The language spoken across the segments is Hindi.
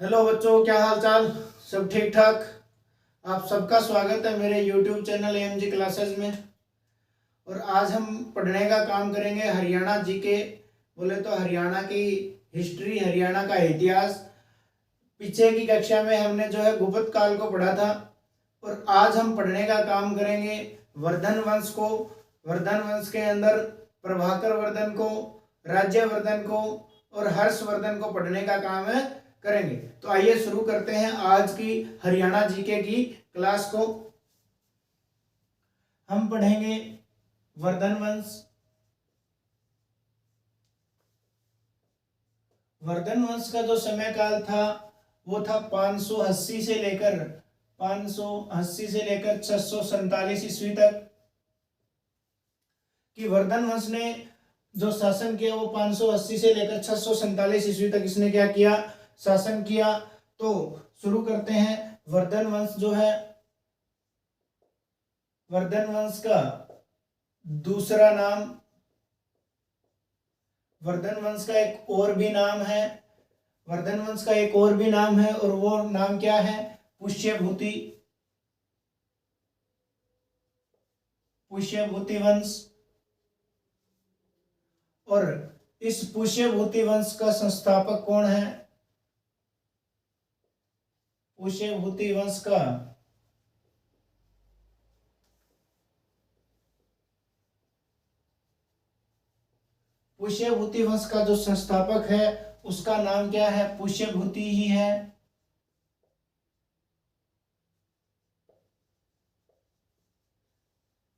हेलो बच्चों, क्या हाल चाल। सब ठीक ठाक। आप सबका स्वागत है मेरे यूट्यूब चैनल एएमजी क्लासेस में। और आज हम पढ़ने का काम करेंगे हरियाणा जीके। बोले तो हरियाणा की हिस्ट्री, हरियाणा का इतिहास। पीछे की कक्षा में हमने जो है गुप्त काल को पढ़ा था और आज हम पढ़ने का काम करेंगे वर्धन वंश को। वर्धन वंश के अंदर प्रभाकर वर्धन को, राज्यवर्धन को और हर्षवर्धन को पढ़ने का काम है करेंगे। तो आइए शुरू करते हैं आज की हरियाणा जीके की क्लास को। हम पढ़ेंगे वर्धन वंश। वर्धन वंश का जो समय काल था वो था 580 से लेकर 647 ईस्वी तक। कि वर्धन वंश ने जो शासन किया वो 580 से लेकर 647 ईस्वी तक इसने क्या किया, शासन किया। तो शुरू करते हैं। वर्धन वंश जो है, वर्धन वंश का दूसरा नाम, वर्धन वंश का एक और भी नाम है, वर्धन वंश का एक और भी नाम है और वो नाम क्या है, पुष्यभूति, पुष्यभूति वंश। और इस पुष्यभूति वंश का संस्थापक कौन है, पुष्यभूति वंश का पुष्यभूति वंश का जो संस्थापक है उसका नाम क्या है, पुष्यभूति ही है।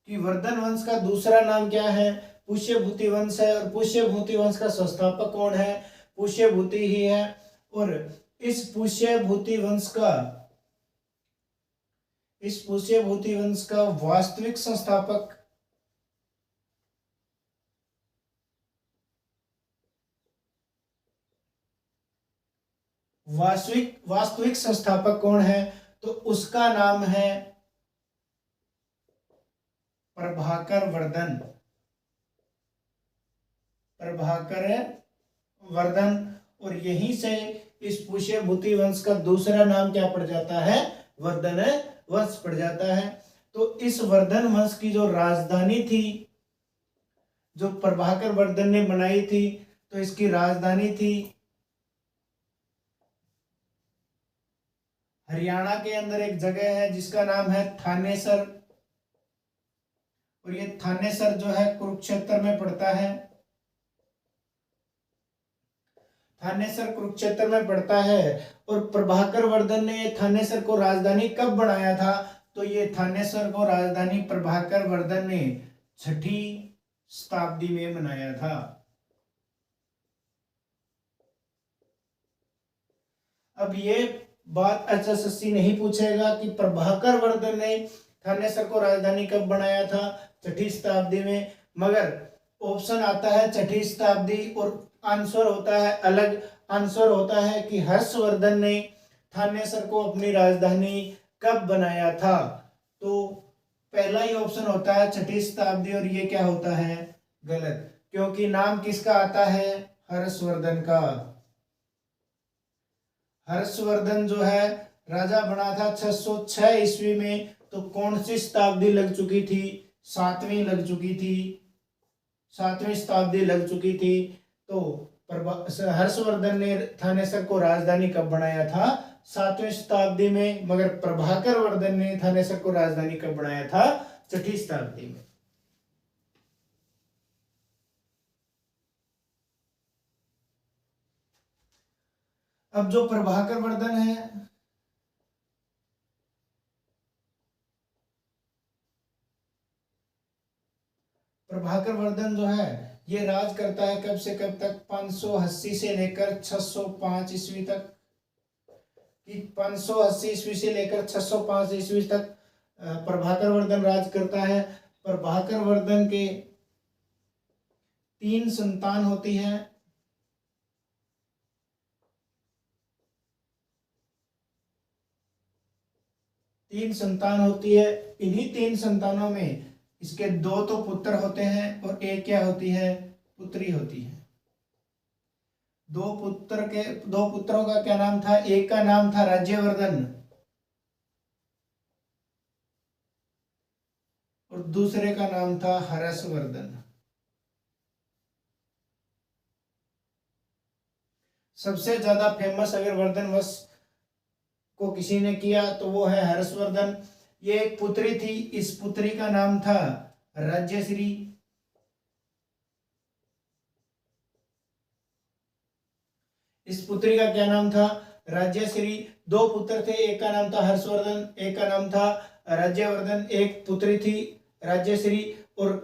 कि वर्धन वंश का दूसरा नाम क्या है, पुष्यभूति वंश है और पुष्यभूति वंश का संस्थापक कौन है, पुष्यभूति ही है। और इस पुष्यभूति वंश का वास्तविक संस्थापक, वास्तविक संस्थापक कौन है, तो उसका नाम है प्रभाकर वर्धन, प्रभाकर वर्धन। और यहीं से इस पुष्यभूति वंश का दूसरा नाम क्या पड़ जाता है, वर्धन वंश पड़ जाता है। तो इस वर्धन वंश की जो राजधानी थी, जो प्रभाकर वर्धन ने बनाई थी, तो इसकी राजधानी थी हरियाणा के अंदर एक जगह है जिसका नाम है थानेसर। और ये थानेसर जो है कुरुक्षेत्र में पड़ता है, थानेसर कुरुक्षेत्र में पड़ता है। और प्रभाकर वर्धन ने थानेसर को राजधानी कब बनाया था, तो ये थानेसर को राजधानी प्रभाकर वर्धन ने 6ठी शताब्दी में बनाया था। अब ये बात एचएसएससी नहीं पूछेगा कि प्रभाकर वर्धन ने थानेसर को राजधानी कब बनाया था, 6ठी शताब्दी में, मगर ऑप्शन आता है 6ठी शताब्दी और आंसर होता है अलग। आंसर होता है कि हर्षवर्धन ने थानेसर को अपनी राजधानी कब बनाया था। तो पहला ही ऑप्शन होता है 6ठी शताब्दी और ये क्या होता है, गलत, क्योंकि नाम किसका आता है, हर्षवर्धन का। हर्षवर्धन जो है राजा बना था 606 ईस्वी में। तो कौन सी शताब्दी लग चुकी थी, 7वीं लग चुकी थी, 7वीं शताब्दी लग चुकी थी। तो हर्षवर्धन ने थानेसर को राजधानी कब बनाया था, 7वीं शताब्दी में, मगर प्रभाकर वर्धन ने थानेसर को राजधानी कब बनाया था, 6ठी शताब्दी में। अब जो प्रभाकर वर्धन है, प्रभाकर वर्धन जो है ये राज करता है कब से कब तक, 580 से लेकर 605 ईस्वी तक। कि 580 ईस्वी से लेकर 605 ईस्वी तक प्रभाकर वर्धन राज करता है। प्रभाकर वर्धन के 3 संतान होती है। तीन संतान होती है। इन्हीं 3 संतानों में इसके 2 तो पुत्र होते हैं और एक क्या होती है, पुत्री होती है। दो पुत्रों का क्या नाम था? एक का नाम था राज्यवर्धन और दूसरे का नाम था हर्षवर्धन। सबसे ज्यादा फेमस अगर वर्धन वंश को किसी ने किया तो वो है हर्षवर्धन। ये एक पुत्री थी, इस पुत्री का नाम था राज्यश्री। इस पुत्री का क्या नाम था? राज्यश्री। दो पुत्र थे, एक का नाम था हर्षवर्धन, एक का नाम था राज्यवर्धन। एक पुत्री थी राज्यश्री। और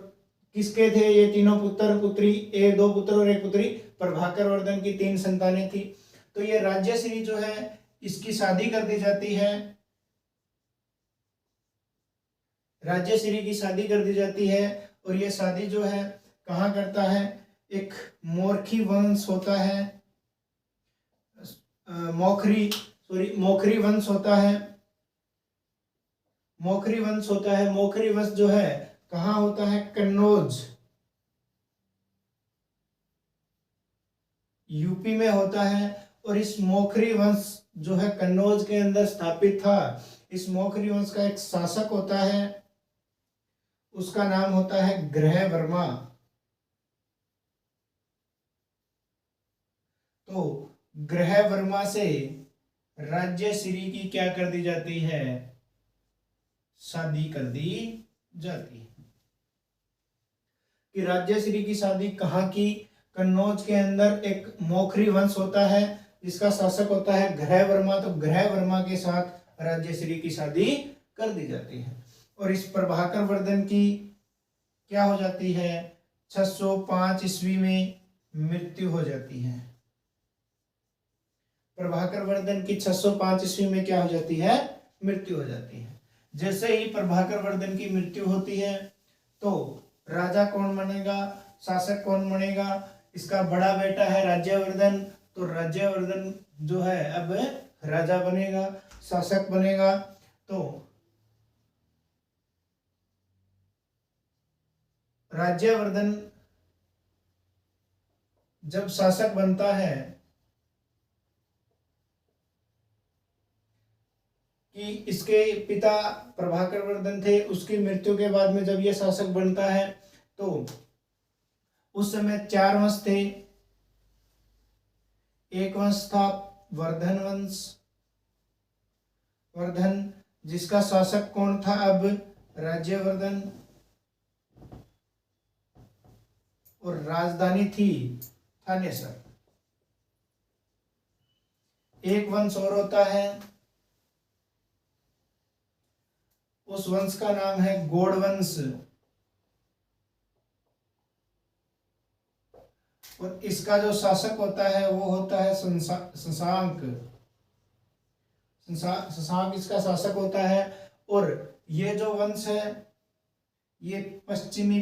किसके थे ये तीनों पुत्र पुत्री? एक, दो पुत्र और एक पुत्री। प्रभाकर वर्धन की तीन संतानें थी। तो ये राज्यश्री जो है इसकी शादी कर दी जाती है। राज्यश्री की शादी कर दी जाती है और ये शादी जो है कहाँ करता है? एक मोरखी वंश होता है, मोखरी वंश होता है। मोखरी वंश जो है कहाँ होता है? कन्नौज, यूपी में होता है। और इस मोखरी वंश जो है कन्नौज के अंदर स्थापित था। इस मोखरी वंश का एक शासक होता है, उसका नाम होता है ग्रह वर्मा। तो ग्रह वर्मा से राज्यश्री की क्या कर दी जाती है? शादी कर दी जाती है। कि राज्यश्री की शादी कहाँ की? कन्नौज के अंदर एक मोखरी वंश होता है जिसका शासक होता है ग्रह वर्मा। तो ग्रह वर्मा के साथ राज्यश्री की शादी कर दी जाती है। और इस प्रभाकर वर्धन की क्या हो जाती है? 605 ईस्वी में मृत्यु हो जाती है। प्रभाकर वर्धन की 605 ईस्वी में क्या हो जाती है? मृत्यु हो जाती है। जैसे ही प्रभाकर वर्धन की मृत्यु होती है तो राजा कौन बनेगा? शासक कौन बनेगा? इसका बड़ा बेटा है राज्यवर्धन। तो राज्यवर्धन जो है अब राजा बनेगा, शासक बनेगा। तो राज्यवर्धन जब शासक बनता है कि इसके पिता प्रभाकर वर्धन थे, उसकी मृत्यु के बाद में जब यह शासक बनता है तो उस समय चार वंश थे। एक वंश था वर्धन जिसका शासक कौन था? अब राज्यवर्धन। और राजधानी थी थानेसर। एक वंश और होता है, उस वंश का नाम है गौड़ वंश। और इसका जो शासक होता है वो होता है शशांक। शशांक इसका शासक होता है। और ये जो वंश है ये पश्चिमी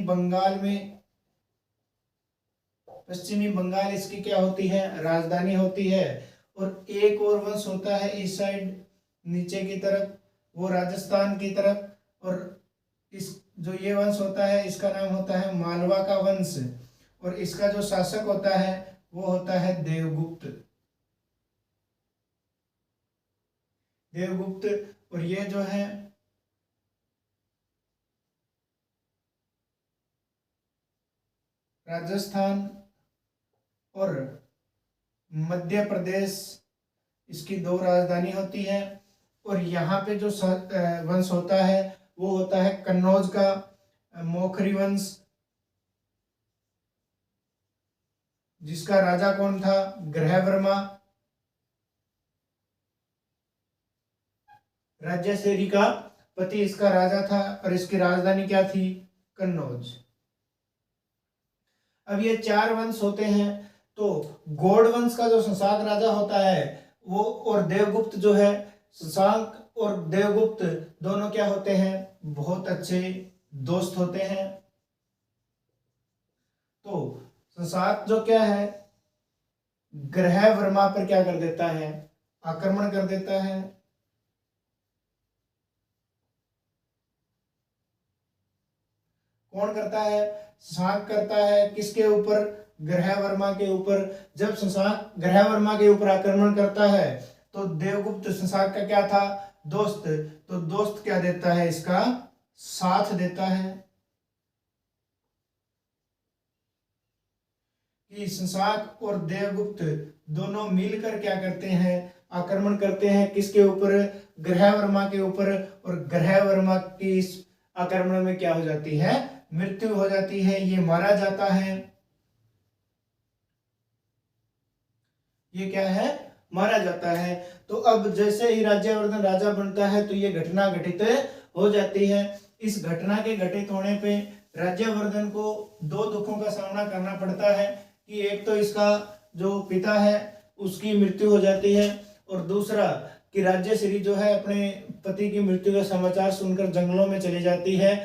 बंगाल इसकी क्या होती है? राजधानी होती है। और एक और वंश होता है इस साइड नीचे की तरफ, वो राजस्थान की तरफ। और इस जो ये वंश होता है इसका नाम होता है मालवा का वंश। और इसका जो शासक होता है वो होता है देवगुप्त। और ये जो है राजस्थान और मध्य प्रदेश इसकी दो राजधानी होती है। और यहाँ पे जो वंश होता है वो होता है कन्नौज का मोखरी वंश, जिसका राजा कौन था? ग्रह वर्मा। राज्यश्री का पति इसका राजा था और इसकी राजधानी क्या थी? कन्नौज। अब ये चार वंश होते हैं। तो गौड़ वंश का जो शशांक राजा होता है वो, और देवगुप्त जो है, शशांक और देवगुप्त दोनों क्या होते हैं? बहुत अच्छे दोस्त होते हैं। तो शशांक जो क्या है ग्रह वर्मा पर क्या कर देता है? आक्रमण कर देता है। कौन करता है? शशांक करता है। किसके ऊपर? ग्रहवर्मा के ऊपर, जब शशांक ग्रहवर्मा के ऊपर आक्रमण करता है तो देवगुप्त शशांक का क्या था, दोस्त, तो दोस्त क्या देता है, इसका साथ देता है। कि शशांक और देवगुप्त दोनों मिलकर क्या करते हैं, आक्रमण करते हैं, किसके ऊपर, ग्रहवर्मा के ऊपर, और ग्रहवर्मा की इस आक्रमण में क्या हो जाती है, मृत्यु हो जाती है, ये मारा जाता है। ये क्या है, मारा जाता है। तो अब जैसे ही राज्यवर्धन राजा बनता है तो ये घटना घटित हो जाती है। इस घटना के घटित होने पे राज्यवर्धन को दो दुखों का सामना करना पड़ता है कि एक तो इसका जो पिता है उसकी मृत्यु हो जाती है, और दूसरा कि राज्यश्री जो है अपने पति की मृत्यु का समाचार सुनकर जंगलों में चली जाती है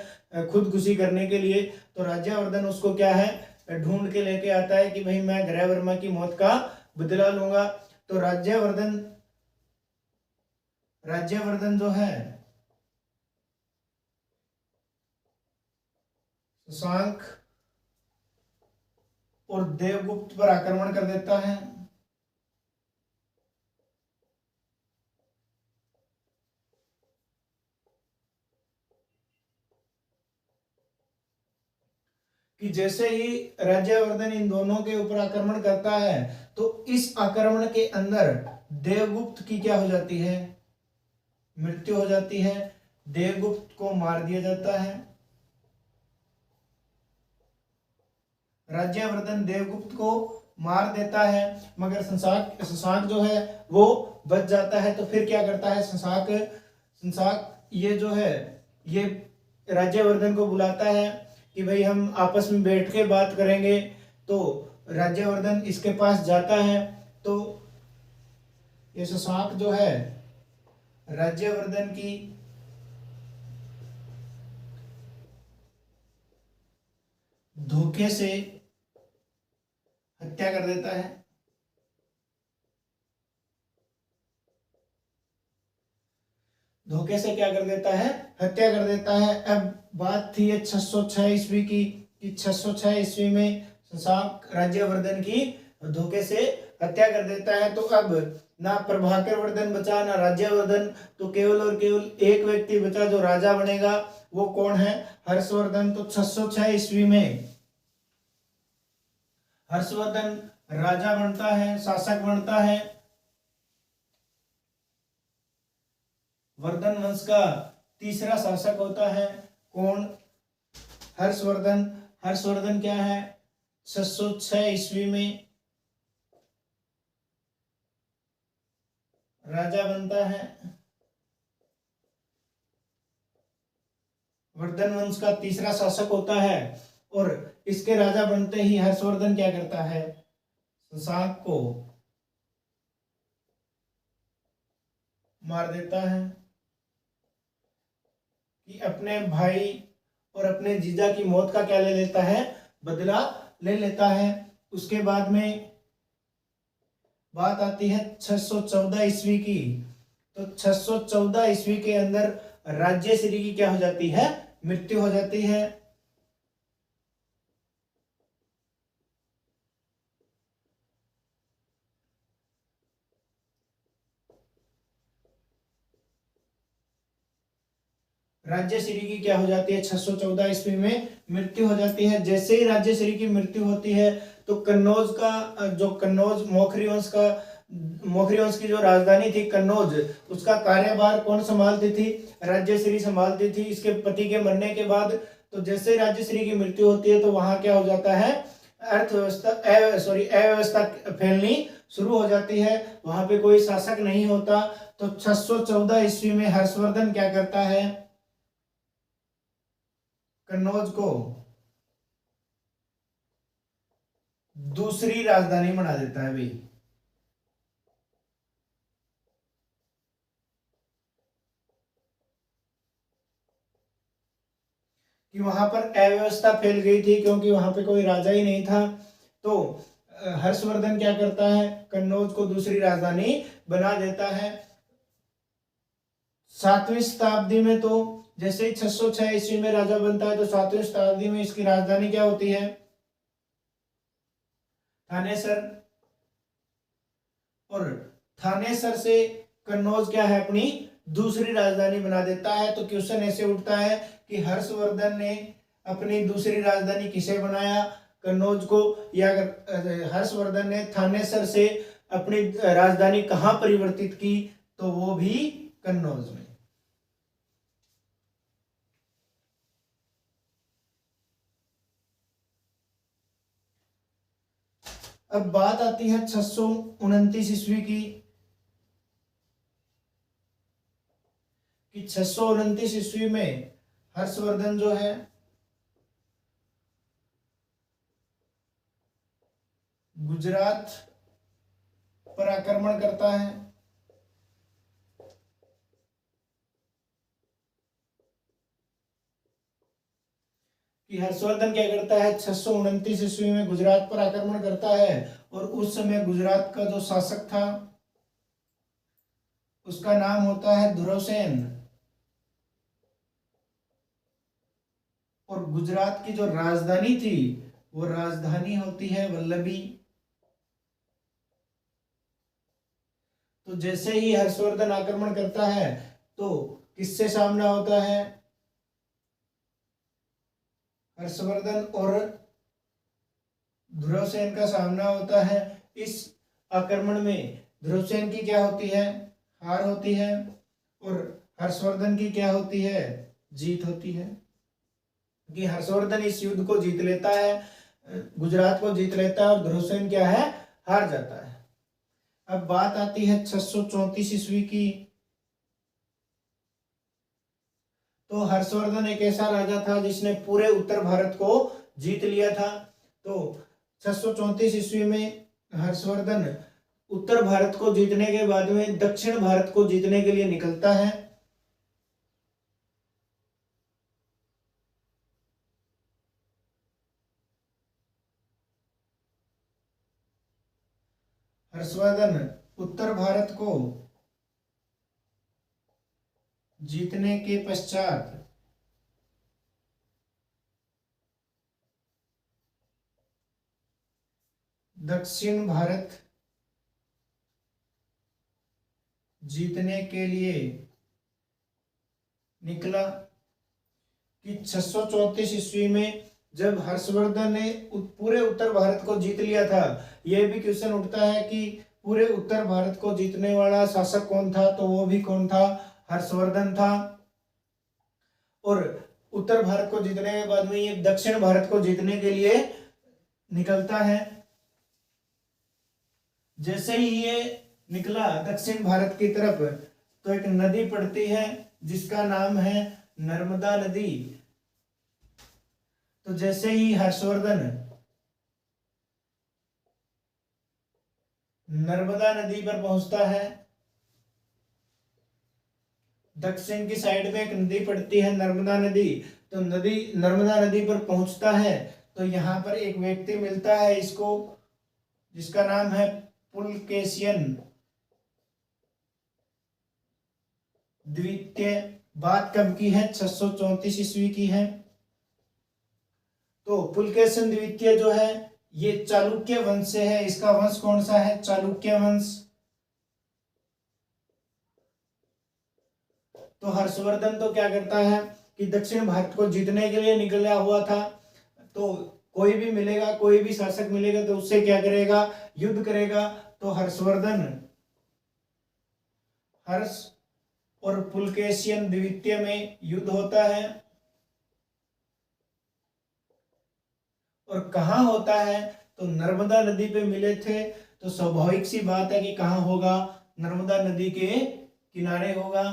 खुदकुशी करने के लिए। तो राज्यवर्धन उसको क्या है, ढूंढ के लेके आता है कि भाई मैं ग्रहवर्मा की मौत का बदला लूंगा। तो राज्यवर्धन जो है शशांक और देवगुप्त पर आक्रमण कर देता है। कि जैसे ही राज्यवर्धन इन दोनों के ऊपर आक्रमण करता है तो इस आक्रमण के अंदर देवगुप्त की क्या हो जाती है, मृत्यु हो जाती है, देवगुप्त को मार दिया जाता है। राज्यवर्धन देवगुप्त को मार देता है, मगर शशांक जो है वो बच जाता है। तो फिर क्या करता है शशांक ये जो है ये राज्यवर्धन को बुलाता है कि भाई हम आपस में बैठ के बात करेंगे। तो राज्यवर्धन इसके पास जाता है। तो ये शशांक जो है राज्यवर्धन की धोखे से हत्या कर देता है। धोखे से क्या कर देता है, हत्या कर देता है। अब बात थी 606 ईस्वी की, कि 606 ईस्वी में शशांक राज्यवर्धन की धोखे से हत्या कर देता है। तो अब ना प्रभाकर वर्धन बचा ना राज्यवर्धन, तो केवल और केवल एक व्यक्ति बचा जो राजा बनेगा। वो कौन है, हर्षवर्धन। तो 606 ईस्वी में हर्षवर्धन राजा बनता है, शासक बनता है। वर्धन वंश का तीसरा शासक होता है कौन, हर्षवर्धन। हर्षवर्धन क्या है, 606 ईस्वी में राजा बनता है। वर्धन वंश का तीसरा शासक होता है, और इसके राजा बनते ही हर्षवर्धन क्या करता है, शशांक को मार देता है। कि अपने भाई और अपने जीजा की मौत का क्या ले लेता है, बदला ले लेता है। उसके बाद में बात आती है 614 ईस्वी की। तो 614 ईस्वी के अंदर राज्यश्री की क्या हो जाती है, मृत्यु हो जाती है। राज्यश्री की क्या हो जाती है, 614 ईस्वी में मृत्यु हो जाती है। जैसे ही राज्यश्री की मृत्यु होती है तो कन्नौज का जो कन्नौज मोखरी वंश की जो राजधानी थी कन्नौज, उसका कार्यभार कौन संभालती थी, राज्यश्री संभालती थी इसके पति के मरने के बाद। तो जैसे ही राज्यश्री की मृत्यु होती है तो वहां क्या हो जाता है, अव्यवस्था फैलनी शुरू हो जाती है, वहां पे कोई शासक नहीं होता। तो 614 ईस्वी में हर्षवर्धन क्या करता है, कन्नौज को दूसरी राजधानी बना देता है भाई। कि वहां पर अव्यवस्था फैल गई थी क्योंकि वहां पे कोई राजा ही नहीं था। तो हर्षवर्धन क्या करता है, कन्नौज को दूसरी राजधानी बना देता है। 7वीं शताब्दी में तो जैसे ही 606 ईस्वी में राजा बनता है तो 7वीं शताब्दी में इसकी राजधानी क्या होती है, थानेसर, और थानेसर से कन्नौज क्या है अपनी दूसरी राजधानी बना देता है। तो क्वेश्चन ऐसे उठता है कि हर्षवर्धन ने अपनी दूसरी राजधानी किसे बनाया, कन्नौज को, या अगर हर्षवर्धन ने थानेसर से अपनी राजधानी कहाँ परिवर्तित की, तो वो भी कन्नौज में। अब बात आती है 629 ईस्वी की, कि 629 ईस्वी में हर्षवर्धन जो है गुजरात पर आक्रमण करता है। कि हर्षवर्धन क्या करता है, 629 ईस्वी में गुजरात पर आक्रमण करता है, और उस समय गुजरात का जो शासक था उसका नाम होता है ध्रुवसेन, और गुजरात की जो राजधानी थी वो राजधानी होती है वल्लभी। तो जैसे ही हर्षवर्धन आक्रमण करता है तो किससे सामना होता है, हर्षवर्धन और ध्रुवसेन का सामना होता है। इस आक्रमण में ध्रुवसेन की क्या होती है, हार होती है, और हर्षवर्धन की क्या होती है, जीत होती है। कि हर्षवर्धन इस युद्ध को जीत लेता है, गुजरात को जीत लेता है, और ध्रुवसेन क्या है, हार जाता है। अब बात आती है 634 ईस्वी की। तो हर्षवर्धन एक ऐसा राजा था जिसने पूरे उत्तर भारत को जीत लिया था। तो 634 ईस्वी में हर्षवर्धन उत्तर भारत को जीतने के बाद में दक्षिण भारत को जीतने के लिए निकलता है। हर्षवर्धन उत्तर भारत को जीतने के पश्चात दक्षिण भारत जीतने के लिए निकला। कि 634 ईस्वी में जब हर्षवर्धन ने पूरे उत्तर भारत को जीत लिया था, यह भी क्वेश्चन उठता है कि पूरे उत्तर भारत को जीतने वाला शासक कौन था, तो वो भी कौन था, हर्षवर्धन था। और उत्तर भारत को जीतने के बाद में ये दक्षिण भारत को जीतने के लिए निकलता है। जैसे ही ये निकला दक्षिण भारत की तरफ, तो एक नदी पड़ती है जिसका नाम है नर्मदा नदी। तो जैसे ही हर्षवर्धन नर्मदा नदी पर पहुंचता है, दक्षिण की साइड में एक नदी पड़ती है नर्मदा नदी, तो नर्मदा नदी पर पहुंचता है, तो यहां पर एक व्यक्ति मिलता है इसको, जिसका नाम है पुलकेशियन द्वितीय। बात कब की है, 634 ईस्वी की है। तो पुलकेशिन द्वितीय जो है ये चालुक्य वंश से है। इसका वंश कौन सा है, चालुक्य वंश। तो हर्षवर्धन तो क्या करता है कि दक्षिण भारत को जीतने के लिए निकला हुआ था, तो कोई भी मिलेगा, कोई भी शासक मिलेगा तो उससे क्या करेगा, युद्ध करेगा। तो हर्ष और पुलकेशियन द्वितीय में युद्ध होता है। और कहाँ होता है, तो नर्मदा नदी पे मिले थे, तो स्वाभाविक सी बात है कि कहाँ होगा, नर्मदा नदी के किनारे होगा।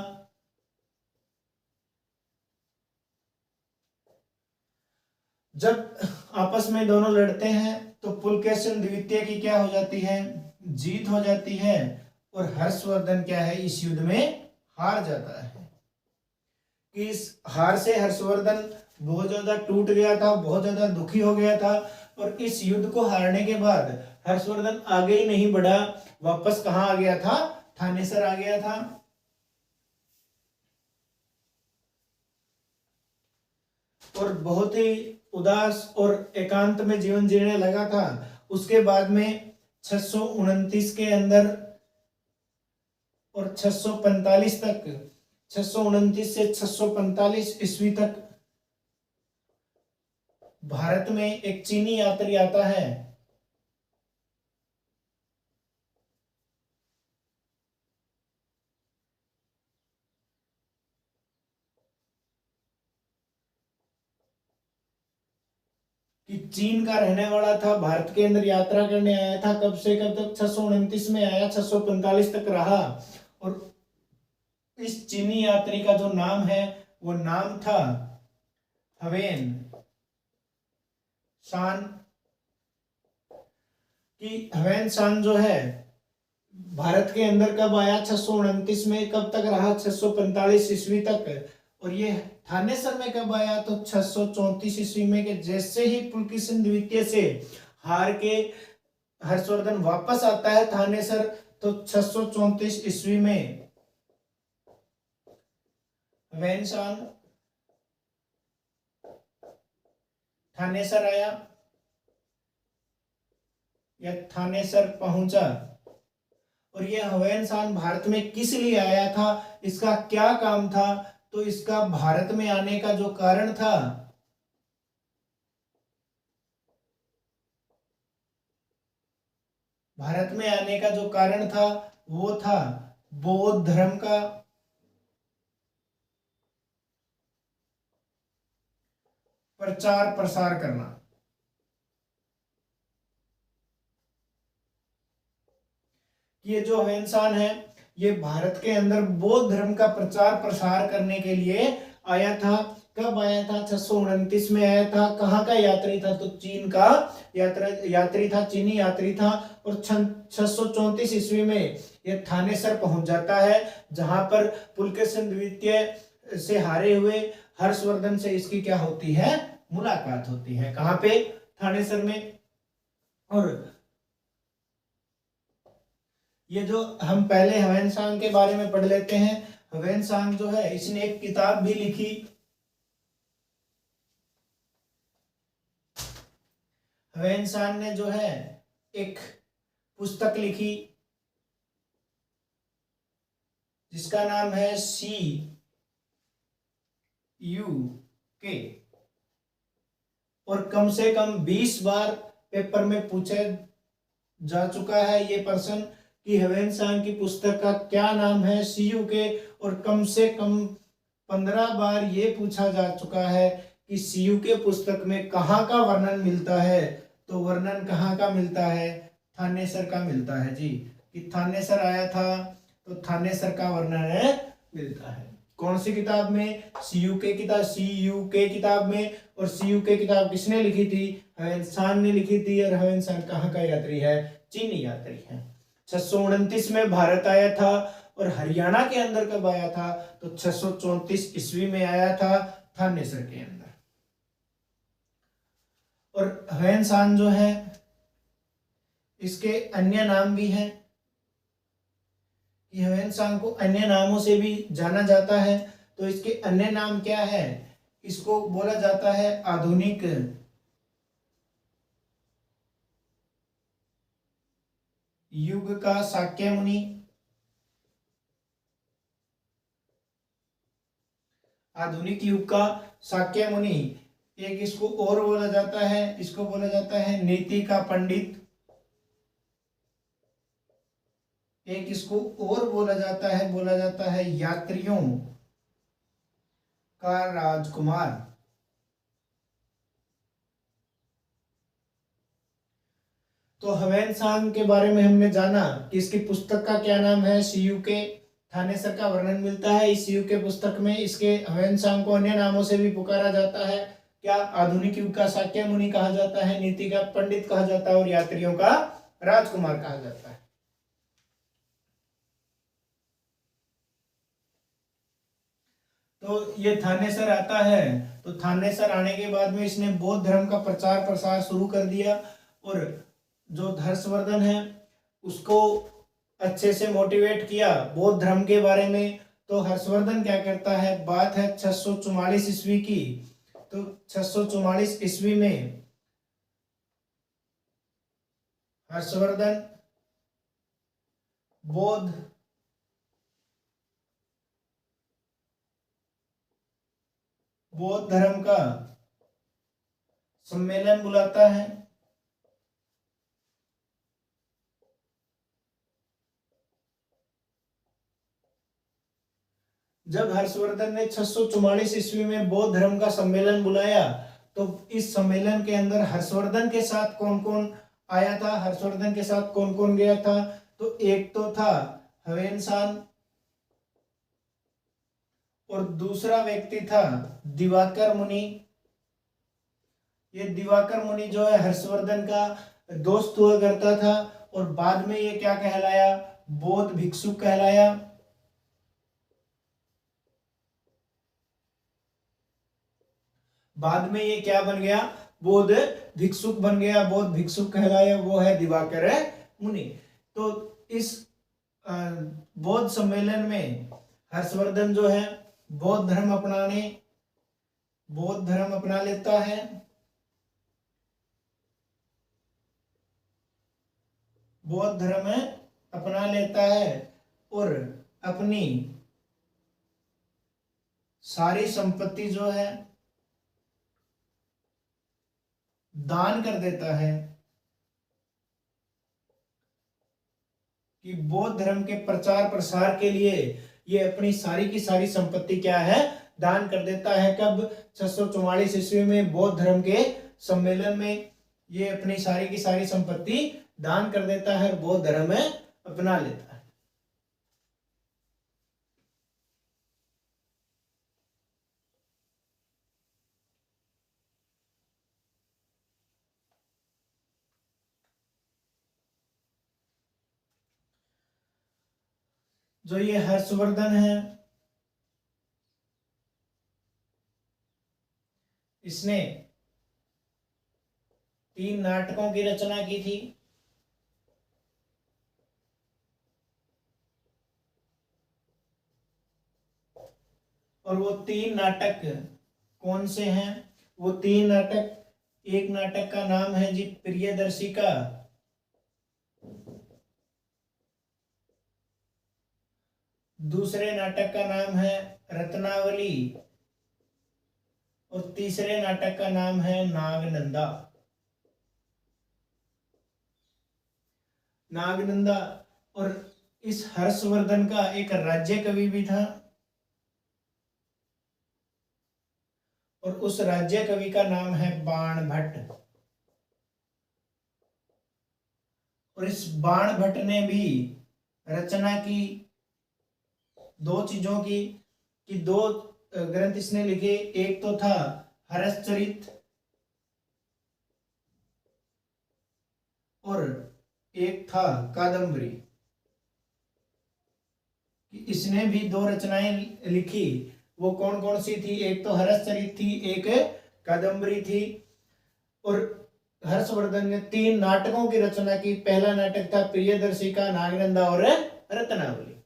जब आपस में दोनों लड़ते हैं तो पुलकेशिन द्वितीय की क्या हो जाती है, जीत हो जाती है, और हर्षवर्धन क्या है, इस युद्ध में हार जाता है। कि इस हार से हर्षवर्धन बहुत ज्यादा टूट गया था, बहुत ज्यादा दुखी हो गया था, और इस युद्ध को हारने के बाद हर्षवर्धन आगे ही नहीं बढ़ा, वापस कहाँ आ गया था, थानेसर आ गया था। और बहुत ही उदास और एकांत में जीवन जीने लगा था। उसके बाद में 629 के अंदर और 645 तक, 629 से 645 ईस्वी तक भारत में एक चीनी यात्री आता है। कि चीन का रहने वाला था, भारत के अंदर यात्रा करने आया था। कब से कब तक? 629 में आया, 645 तक रहा। और इस चीनी यात्री का जो नाम है वो नाम था हवेन सान। कि हवेन सान जो है भारत के अंदर कब आया? 629 में। कब तक रहा? 645 ईस्वी तक। और ये थानेसर में कब आया? तो 634 ईस्वी में। के जैसे ही पुलकेशिन द्वितीय से हार के हर्षवर्धन वापस आता है थानेसर, तो 634 ईस्वी में वैनसान थानेसर आया या थानेसर पहुंचा। और यह हवेनसान भारत में किस लिए आया था, इसका क्या काम था? तो इसका भारत में आने का जो कारण था, भारत में आने का जो कारण था वो था बौद्ध धर्म का प्रचार प्रसार करना। ये जो इंसान है ये भारत के अंदर बौद्ध धर्म का प्रचार प्रसार करने के लिए आया था। कब आया था? 629 में आया था। कहाँ का यात्री था? तो चीन का यात्री था, चीनी यात्री था। और 634 ईस्वी में यह थानेसर पहुंच जाता है, जहां पर पुलकेशिन द्वितीय से हारे हुए हर्षवर्धन से इसकी क्या होती है? मुलाकात होती है। कहाँ पे? थानेसर में। और ये जो हम पहले हवेनसांग के बारे में पढ़ लेते हैं। हवेनसांग जो है इसने एक किताब भी लिखी। हवेनसांग ने जो है एक पुस्तक लिखी जिसका नाम है CUK। और कम से कम 20 बार पेपर में पूछा जा चुका है ये प्रश्न कि हवेनसांग की पुस्तक का क्या नाम है, CUK। और कम से कम 15 बार ये पूछा जा चुका है कि CUK पुस्तक में कहाँ का वर्णन मिलता है। तो वर्णन कहाँ का मिलता है? थानेसर का मिलता है जी। कि थानेसर आया था तो थानेसर का वर्णन है मिलता है। कौन सी किताब में? CUK किताब में। और CUK किताब किसने लिखी थी? हवेनसांग ने लिखी थी। और हवेनसांग कहाँ का यात्री है? चीनी यात्री है। 629 में भारत आया था। और हरियाणा के अंदर कब आया था? तो 634 ईस्वी में आया था, थानेसर के अंदर। और हवेनसांग जो है इसके अन्य नाम भी हैं। हवेनसांग को अन्य नामों से भी जाना जाता है। तो इसके अन्य नाम क्या है? इसको बोला जाता है आधुनिक युग का शाक्य मुनि। आधुनिक युग का शाक्य मुनि। एक इसको और बोला जाता है, इसको बोला जाता है नीति का पंडित। एक इसको और बोला जाता है यात्रियों का राजकुमार। तो हवेनसांग के बारे में हमने जाना कि इसकी पुस्तक का क्या नाम है? CUK। थानेसर का वर्णन मिलता है इस CUK पुस्तक में। इसके हवेनसांग को अन्य नामों से भी पुकारा जाता है। क्या? आधुनिक युग का शाक्य मुनि कहा जाता है, नीति का पंडित कहा जाता है, और यात्रियों का राजकुमार कहा जाता है। तो ये थानेसर आता है। तो थानेसर आने के बाद में इसने बौद्ध धर्म का प्रचार प्रसार शुरू कर दिया। और जो हर्षवर्धन है उसको अच्छे से मोटिवेट किया बौद्ध धर्म के बारे में। तो हर्षवर्धन क्या करता है? बात है 644 ईस्वी की। तो 644 ईस्वी में हर्षवर्धन बौद्ध धर्म का सम्मेलन बुलाता है। जब हर्षवर्धन ने 644 ईस्वी में बौद्ध धर्म का सम्मेलन बुलाया तो इस सम्मेलन के अंदर हर्षवर्धन के साथ कौन कौन आया था, हर्षवर्धन के साथ कौन कौन गया था? तो एक तो था ह्वेनसान और दूसरा व्यक्ति था दिवाकर मुनि। ये दिवाकर मुनि जो है हर्षवर्धन का दोस्त हुआ करता था और बाद में ये क्या कहलाया? बौद्ध भिक्षु कहलाया। बाद में ये क्या बन गया? बौद्ध भिक्षुक बन गया, बौद्ध भिक्षुक कहलाया, वो है दिवाकर मुनि। तो इस बौद्ध सम्मेलन में हर्षवर्धन जो है बौद्ध धर्म अपना लेता है। बौद्ध धर्म अपना लेता है और अपनी सारी संपत्ति जो है दान कर देता है। कि बौद्ध धर्म के प्रचार प्रसार के लिए ये अपनी सारी की सारी संपत्ति क्या है? दान कर देता है। कब? 644 ईस्वी में बौद्ध धर्म के सम्मेलन में ये अपनी सारी की सारी संपत्ति दान कर देता है और बौद्ध धर्म अपना लेता है। जो ये हर्षवर्धन है इसने 3 नाटकों की रचना की थी। और वो 3 नाटक कौन से हैं? वो 3 नाटक, एक नाटक का नाम है जी प्रियदर्शिका, दूसरे नाटक का नाम है रत्नावली और तीसरे नाटक का नाम है नागनंदा। नागनंदा। और इस हर्षवर्धन का एक राज्य कवि भी था और उस राज्य कवि का नाम है बाण भट्ट। और इस बाण भट्ट ने भी रचना की 2 चीजों की, कि 2 ग्रंथ इसने लिखे। एक तो था हर्षचरित और एक था कादम्बरी। इसने भी 2 रचनाएं लिखी। वो कौन कौन सी थी? एक तो हर्षचरित थी, एक कादम्बरी थी। और हर्षवर्धन ने 3 नाटकों की रचना की। पहला नाटक था प्रियदर्शिका, नागनंदा और रत्नावली।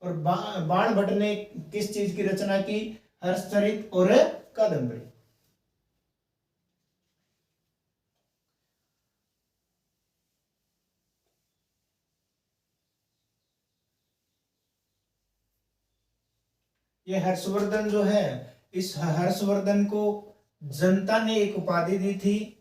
और बाण भट्ट ने किस चीज की रचना की? हर्षचरित और कादम्बरी। ये हर्षवर्धन जो है, इस हर्षवर्धन को जनता ने एक उपाधि दी थी,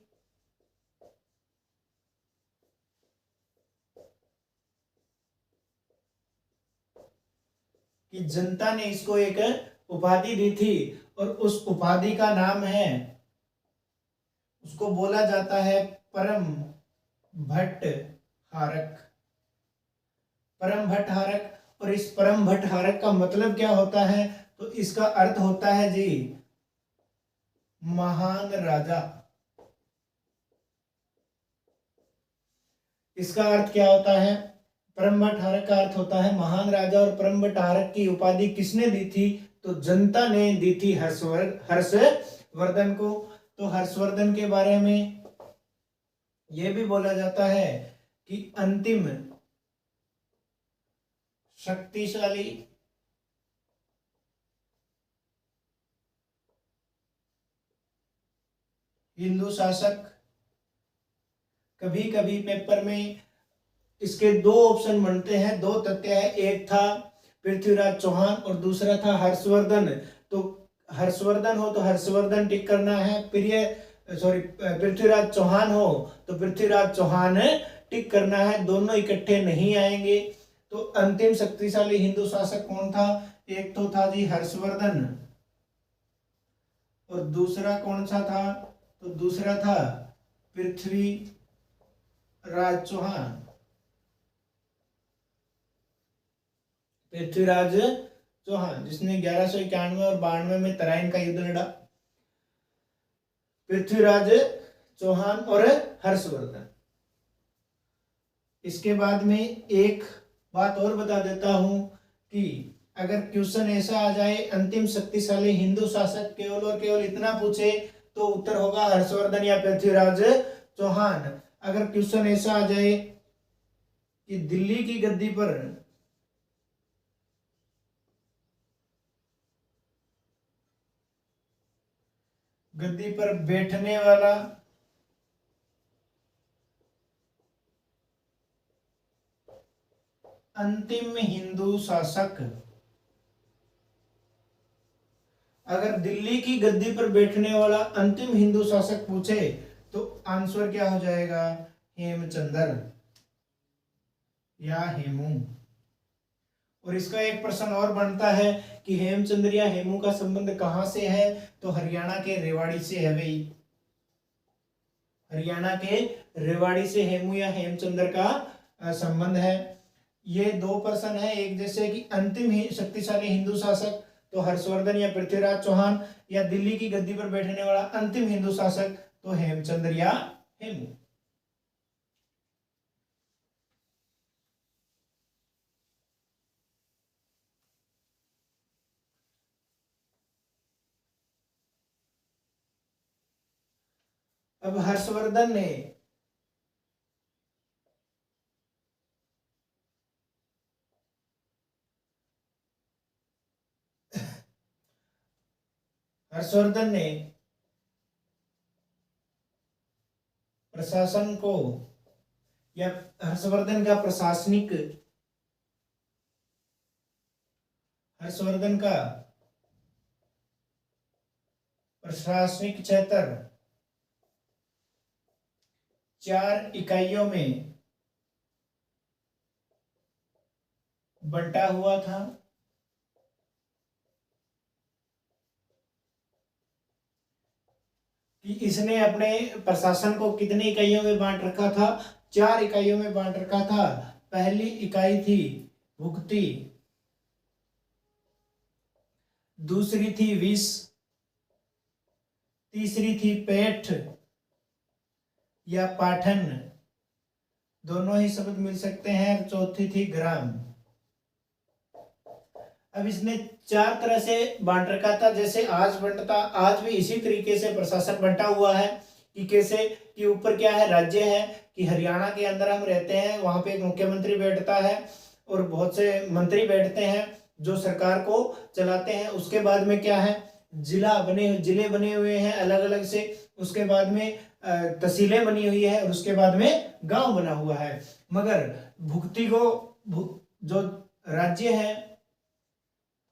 कि जनता ने इसको एक उपाधि दी थी और उस उपाधि का नाम है, उसको बोला जाता है परम भट्ट हारक। परम भट्ट हारक। और इस परम भट्ट हारक का मतलब क्या होता है? तो इसका अर्थ होता है जी महान राजा। इसका अर्थ क्या होता है? परम भट्ट हारक का अर्थ होता है महान राजा। और परम भट्ट हारक की उपाधि किसने दी थी? तो जनता ने दी थी हर्षवर्धन को। तो हर्षवर्धन के बारे में यह भी बोला जाता है कि अंतिम शक्तिशाली हिंदू शासक। कभी कभी पेपर में इसके दो ऑप्शन बनते हैं, दो तथ्य है। एक था पृथ्वीराज चौहान और दूसरा था हर्षवर्धन। तो हर्षवर्धन हो तो हर्षवर्धन टिक करना है, पृथ्वीराज चौहान हो तो पृथ्वीराज चौहान टिक करना है। दोनों इकट्ठे नहीं आएंगे। तो अंतिम शक्तिशाली हिंदू शासक कौन था? एक तो था जी हर्षवर्धन और दूसरा कौन सा था? तो दूसरा था पृथ्वीराज चौहान। पृथ्वीराज चौहान जिसने 1191 और 92 में तराइन का युद्ध लड़ा। पृथ्वीराज चौहान और हर्षवर्धन। इसके बाद में एक बात और बता देता हूं कि अगर क्वेश्चन ऐसा आ जाए अंतिम शक्तिशाली हिंदू शासक केवल और केवल इतना पूछे तो उत्तर होगा हर्षवर्धन या पृथ्वीराज चौहान। अगर क्वेश्चन ऐसा आ जाए कि दिल्ली की गद्दी पर बैठने वाला अंतिम हिंदू शासक, अगर दिल्ली की गद्दी पर बैठने वाला अंतिम हिंदू शासक पूछे तो आंसर क्या हो जाएगा? हेमचंद्र या हेमू। और इसका एक प्रश्न और बनता है कि हेमचंद्र या हेमू का संबंध कहां से है? तो हरियाणा के रेवाड़ी से है भाई। हरियाणा के रेवाड़ी से हेमू या हेमचंद्र का संबंध है। ये दो प्रश्न है एक जैसे कि अंतिम शक्तिशाली हिंदू शासक तो हर्षवर्धन या पृथ्वीराज चौहान, या दिल्ली की गद्दी पर बैठने वाला अंतिम हिंदू शासक तो हेमचंद्र या हेमू। अब हर्षवर्धन ने प्रशासन को या हर्षवर्धन का प्रशासनिक क्षेत्र 4 इकाइयों में बंटा हुआ था। कि इसने अपने प्रशासन को कितनी इकाइयों में बांट रखा था? 4 इकाइयों में बांट रखा था। पहली इकाई थी भुक्ति, दूसरी थी विष, तीसरी थी पेठ या पाठन, दोनों ही शब्द मिल सकते हैं, चौथी थी ग्राम। अब इसने 4 तरह से बांट रखा था। जैसे आज बंटता, आज भी इसी तरीके से प्रशासन बंटा हुआ है कि कैसे कि ऊपर क्या है? राज्य है कि हरियाणा के अंदर हम रहते हैं, वहां पे एक मुख्यमंत्री बैठता है और बहुत से मंत्री बैठते हैं जो सरकार को चलाते हैं। उसके बाद में क्या है? जिले बने हुए हैं अलग अलग से। उसके बाद में तहसीलें बनी हुई है और उसके बाद में गांव बना हुआ है। मगर भुक्ति को जो राज्य है,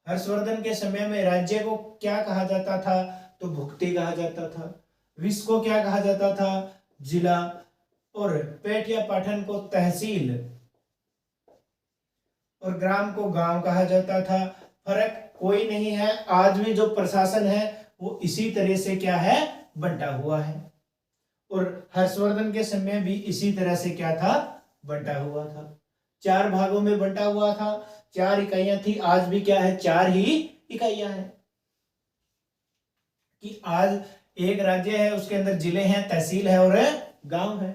हर्षवर्धन के समय में राज्य को क्या कहा जाता था? तो भुक्ति कहा जाता था। विष को क्या कहा जाता था? जिला। और पेठ या पाठन को तहसील और ग्राम को गांव कहा जाता था। फर्क कोई नहीं है। आज भी जो प्रशासन है वो इसी तरह से क्या है? बंटा हुआ है। और हर्षवर्धन के समय भी इसी तरह से क्या था? बंटा हुआ था। 4 भागों में बंटा हुआ था। 4 इकाइयां थी। आज भी क्या है? 4 ही इकाइयां हैं। कि आज एक राज्य है, उसके अंदर जिले हैं, तहसील है और गांव है।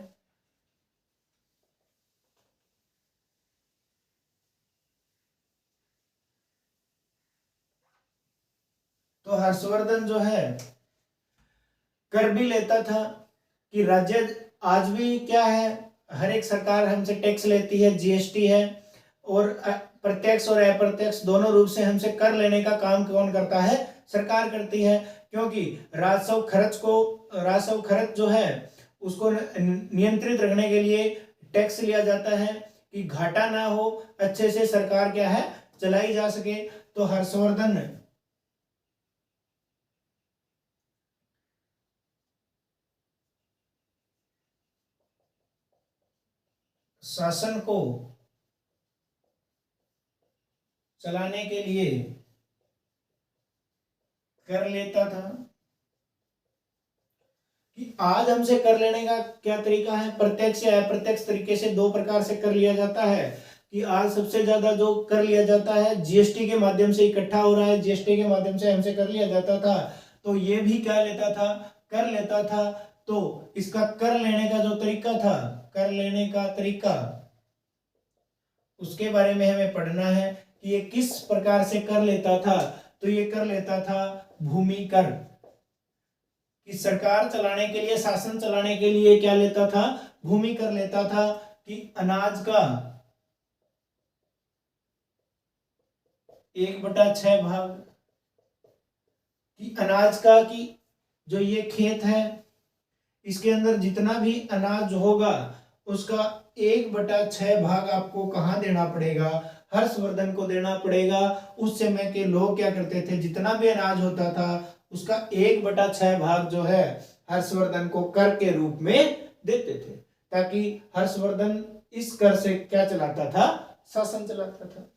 तो हर्षवर्धन जो है कर भी लेता था कि राज्य आज भी क्या है? हर एक सरकार हमसे टैक्स लेती है, जीएसटी है, और प्रत्यक्ष और अप्रत्यक्ष दोनों रूप से हमसे कर लेने का काम कौन करता है? सरकार करती है। क्योंकि राजस्व खर्च जो है उसको नियंत्रित रखने के लिए टैक्स लिया जाता है कि घाटा ना हो, अच्छे से सरकार क्या है चलाई जा सके। तो हर्षवर्धन शासन को चलाने के लिए कर लेता था। कि आज हमसे कर लेने का क्या तरीका है, प्रत्यक्ष या अप्रत्यक्ष तरीके से दो प्रकार से कर लिया जाता है। कि आज सबसे ज्यादा जो कर लिया जाता है जीएसटी के माध्यम से इकट्ठा हो रहा है, जीएसटी के माध्यम से हमसे कर लिया जाता था। तो ये भी क्या लेता था, कर लेता था। तो इसका कर लेने का जो तरीका था, कर लेने का तरीका, उसके बारे में हमें पढ़ना है कि ये किस प्रकार से कर लेता था। तो ये कर लेता था भूमि कर। कि सरकार चलाने के लिए, शासन चलाने के लिए क्या लेता था, भूमि कर लेता था। कि अनाज का 1/6 भाग, कि अनाज का, कि जो ये खेत है इसके अंदर जितना भी अनाज होगा उसका 1/6 भाग आपको कहाँ देना पड़ेगा, हर्षवर्धन को देना पड़ेगा। उस समय के लोग क्या करते थे, जितना भी अनाज होता था उसका 1/6 भाग जो है हर्षवर्धन को कर के रूप में देते थे, ताकि हर्षवर्धन इस कर से क्या चलाता था, शासन चलाता था।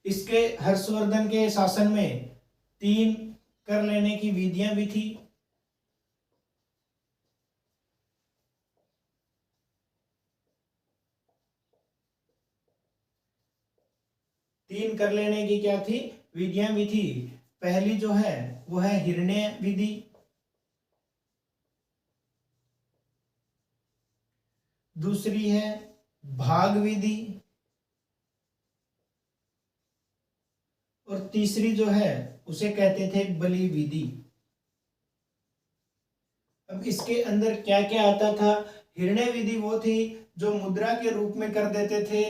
इसके हर्षवर्धन के शासन में 3 कर लेने की विधियां भी थी। तीन कर लेने की क्या थी, विधियां भी थी। पहली जो है वो है हिरण्य विधि, दूसरी है भाग विधि, और तीसरी जो है उसे कहते थे बलि विधि। अब इसके अंदर क्या क्या आता था, हिरण्य विधि वो थी जो मुद्रा के रूप में कर देते थे।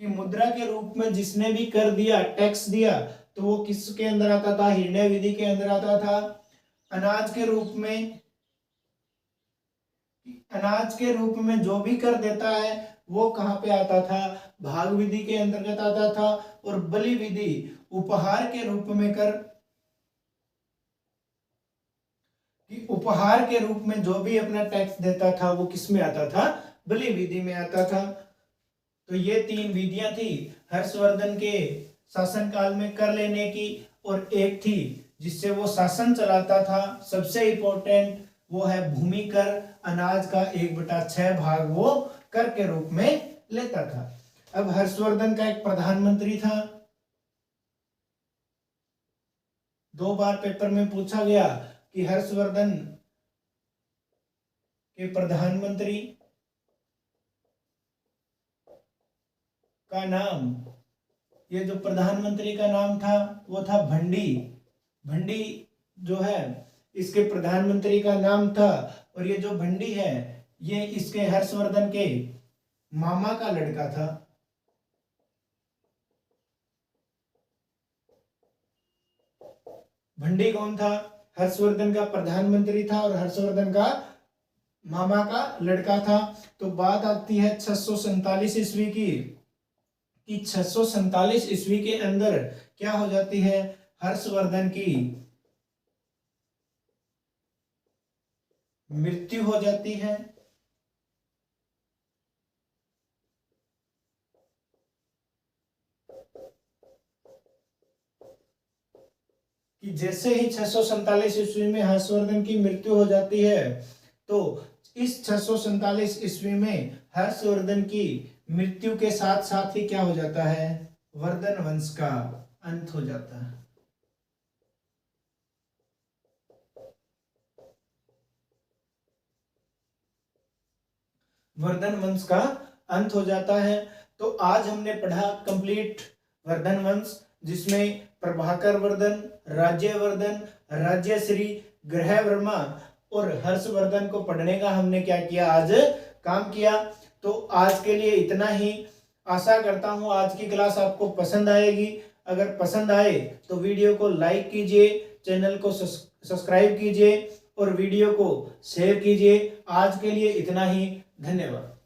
कि मुद्रा के रूप में जिसने भी कर दिया, टैक्स दिया, तो वो किसके अंदर आता था, हिरण्य विधि के अंदर आता था। अनाज के रूप में, अनाज के रूप में जो भी कर देता है वो कहाँ पे आता था, भाग विधि के अंतर्गत आता था। और बलि विधि उपहार के रूप में कर, कि उपहार के रूप में जो भी अपना टैक्स देता था वो किस में आता था, बलि विधि में आता था। तो ये 3 विधियां थी हर्षवर्धन के शासन काल में कर लेने की, और एक थी जिससे वो शासन चलाता था, सबसे इंपॉर्टेंट वो है भूमि कर। अनाज का 1/6 भाग वो कर के रूप में लेता था। अब हर्षवर्धन का एक प्रधानमंत्री था, 2 बार पेपर में पूछा गया कि हर्षवर्धन के प्रधानमंत्री का नाम, ये जो प्रधानमंत्री का नाम था वो था भंडी। भंडी जो है इसके प्रधानमंत्री का नाम था। और ये जो भंडी है ये इसके हर्षवर्धन के मामा का लड़का था। भंडी कौन था, हर्षवर्धन का प्रधानमंत्री था और हर्षवर्धन का मामा का लड़का था। तो बात आती है 647 ईस्वी की, कि 647 ईस्वी के अंदर क्या हो जाती है, हर्षवर्धन की मृत्यु हो जाती है। कि जैसे ही 647 ईस्वी में हर्षवर्धन की मृत्यु हो जाती है, तो इस 647 ईस्वी में हर्षवर्धन की मृत्यु के साथ साथ ही क्या हो जाता है, वर्धन वंश का अंत हो जाता है। वर्धन वंश का अंत हो जाता है। तो आज हमने पढ़ा कंप्लीट वर्धन वंश, जिसमें प्रभाकर वर्धन, राज्यवर्धन, राज्यश्री, ग्रहवर्मा और हर्षवर्धन को पढ़ने का हमने क्या किया, आज काम किया। तो आज के लिए इतना ही। आशा करता हूँ आज की क्लास आपको पसंद आएगी। अगर पसंद आए तो वीडियो को लाइक कीजिए, चैनल को सब्सक्राइब कीजिए और वीडियो को शेयर कीजिए। आज के लिए इतना ही, धन्यवाद।